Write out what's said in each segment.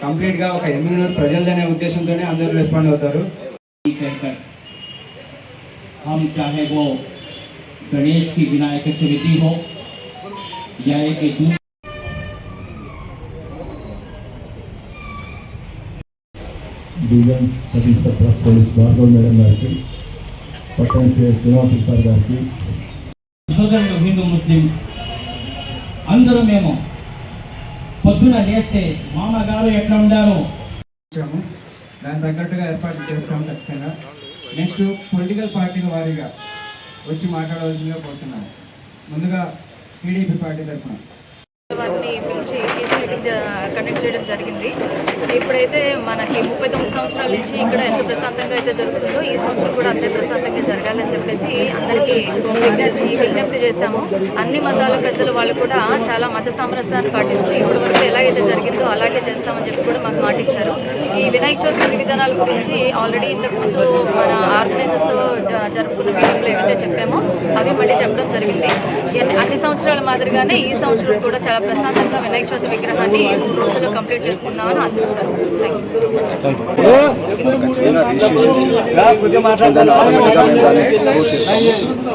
Complete గా ఒక MLA ప్రజలదనే ఉద్దేశంతోనే అందరూ రెస్పాండ్ అవుతారు. हम चाहे वो गणेश की विनायक चतुर्थी हो या एक division sub inspector of police Bhargav madam गाరికి పట్టణ శ్రీనివాస్ సార్ గారికి సోదరులు హిందూ ముస్లిం అందరూ మేము పొద్దున లేస్తే మామగారు ఎట్లా ఉండారో దాని తగ్గట్టుగా ఏర్పాటు చేస్తాం ఖచ్చితంగా. నెక్స్ట్ పొలిటికల్ పార్టీల వారీగా వచ్చి మాట్లాడవలసిందిగా కోరుతున్నాను. ముందుగా టీడీపీ పార్టీ తరఫున వారిని పిలిచి కేసు మీటింగ్ కండక్ట్ చేయడం జరిగింది. ఇప్పుడైతే మనకి 39 సంవత్సరాల నుంచి ఇక్కడ ఎంత ప్రశాంతంగా అయితే జరుగుతుందో ఈ సంవత్సరం కూడా అంతే ప్రశాంతంగా జరగాలని చెప్పేసి అందరికీ విజ్ఞప్తి చేశాము. అన్ని మతాల పెద్దల వాళ్ళు కూడా చాలా మత సామరస్యాన్ని పాటిస్తూ ఇప్పటి వరకు ఎలా అయితే జరిగిందో అలాగే చేస్తామని చెప్పి కూడా మాకు మాటిచ్చారు. ఈ వినాయక చవితి విధానాల గురించి ఆల్రెడీ ఇంతకుముందు మన ఆర్గనైజర్స్తో జరుపుకున్న మీటింగ్లో ఏవైతే చెప్పామో అవి మళ్ళీ చెప్పడం జరిగింది. అన్ని సంవత్సరాల మాదిరిగానే ఈ సంవత్సరం కూడా చాలా ప్రశాంతంగా వినాయక చవితి విగ్రహాన్ని 3 రోజుల్లో కంప్లీట్ చేసుకుందామని ఆశిస్తాను.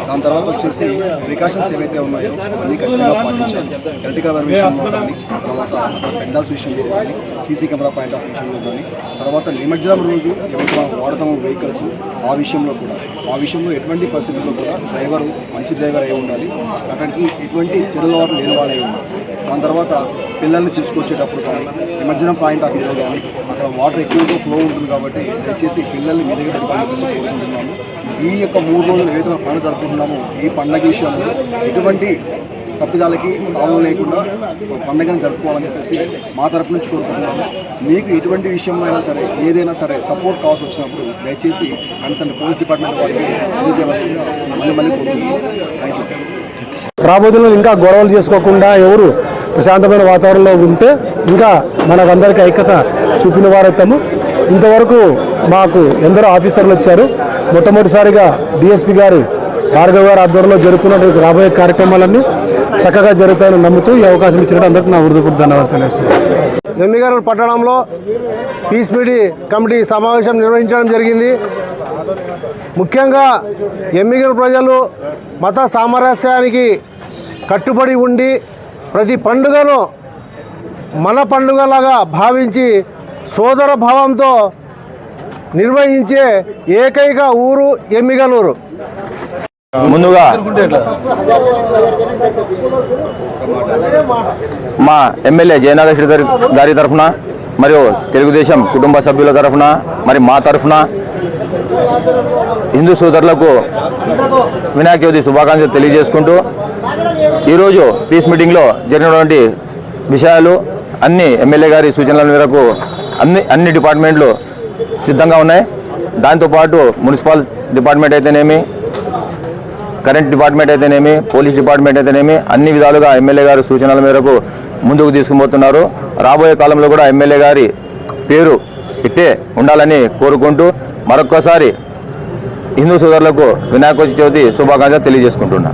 దాని తర్వాత వచ్చేసి ప్రికాషన్స్ ఏవైతే ఉన్నాయో అన్నీ ఖచ్చితంగా పాటించాలి. ఎలక్ట్రికల్ వైర్ విషయంలో కానీ, తర్వాత పెండాల్స్ విషయంలో కానీ, సీసీ కెమెరా పాయింట్ ఆఫ్ విషయంలో కానీ, తర్వాత నిమజ్జనం రోజు ఎవరికి మనం వాడతాము వెహికల్స్ ఆ విషయంలో కూడా, ఆ విషయంలో ఎటువంటి పరిస్థితుల్లో కూడా డ్రైవరు మంచి డ్రైవర్ అయి ఉండాలి. అక్కడికి ఎటువంటి చెడులవాటు లేని వాళ్ళే ఉండాలి. దాని తర్వాత పిల్లల్ని తీసుకొచ్చేటప్పుడు కానీ నిమజ్జనం పాయింట్ ఆఫ్ వ్యూలో కానీ అక్కడ వాటర్ ఎక్కువగా ఫ్లో ఉంటుంది కాబట్టి దయచేసి పిల్లల్ని మీ దగ్గర పెట్టాలని కోరుకుంటున్నాము. ఈ యొక్క 3 రోజులు ఏదైతే మనం పండుగ జరుపుకుంటున్నామో ఈ పండుగ విషయంలో ఎటువంటి తప్పిదాలకి తాళం లేకుండా పండుగను జరుపుకోవాలని చెప్పేసి మా తరపు నుంచి కోరుకుంటున్నాము. మీకు ఎటువంటి విషయంలో అయినా సరే ఏదైనా సరే సపోర్ట్ కావాల్సి వచ్చినప్పుడు దయచేసి కన్సర్న్ పోలీస్ డిపార్ట్మెంట్ వారికి తెలియజేయవలసిందిగా మళ్ళీ కోరుకుంటున్నాము. Thank you. రాబోతుల్లో ఇంకా గొడవలు చేసుకోకుండా ఎవరు ప్రశాంతమైన వాతావరణంలో ఉంటే ఇంకా మనకందరికీ ఐక్యత చూపిన వారైతాము. ఇంతవరకు మాకు ఎందరో ఆఫీసర్లు వచ్చారు. మొట్టమొదటిసారిగా డిఎస్పీ గారి భార్గవ్ గారి ఆధ్వర్యంలో జరుగుతున్నటువంటి రాబోయే కార్యక్రమాలన్నీ చక్కగా జరుగుతాయని నమ్ముతూ ఈ అవకాశం ఇచ్చినట్టు అందరికీ నా హృదయపూర్వక ధన్యవాదాలు తెలియజేస్తున్నాను. ఎమ్మిగనూరు పట్టణంలో పీస్ మీటింగ్ కమిటీ సమావేశం నిర్వహించడం జరిగింది. ముఖ్యంగా ఎమ్మిగనూరు ప్రజలు మత సామరస్యానికి కట్టుబడి ఉండి ప్రతి పండుగను మన పండుగలాగా భావించి సోదర భావంతో నిర్వహించే ఏకైక ఊరు ఎమ్మిగనూరు. ముందుగా మా ఎమ్మెల్యే జయనాగ శ్రీధర్ గారి తరఫున మరియు తెలుగుదేశం కుటుంబ సభ్యుల తరఫున మరి మా తరఫున హిందూ సోదరులకు వినాయక చవితి శుభాకాంక్షలు తెలియజేసుకుంటూ ఈరోజు పీస్ మీటింగ్లో జరిగినటువంటి విషయాలు అన్ని ఎమ్మెల్యే గారి సూచనల మేరకు అన్ని డిపార్ట్మెంట్లు సిద్ధంగా ఉన్నాయి. దాంతోపాటు మున్సిపల్ డిపార్ట్మెంట్ అయితేనేమి, కరెంట్ డిపార్ట్మెంట్ అయితేనేమి, పోలీస్ డిపార్ట్మెంట్ అయితేనేమి అన్ని విధాలుగా ఎమ్మెల్యే గారి సూచనల మేరకు ముందుకు తీసుకుపోతున్నారు. రాబోయే కాలంలో కూడా ఎమ్మెల్యే గారి పేరు ఇట్టే ఉండాలని కోరుకుంటూ మరొక్కసారి హిందూ సోదరులకు వినాయక చవితి శుభాకాంక్షలు తెలియజేసుకుంటున్నా.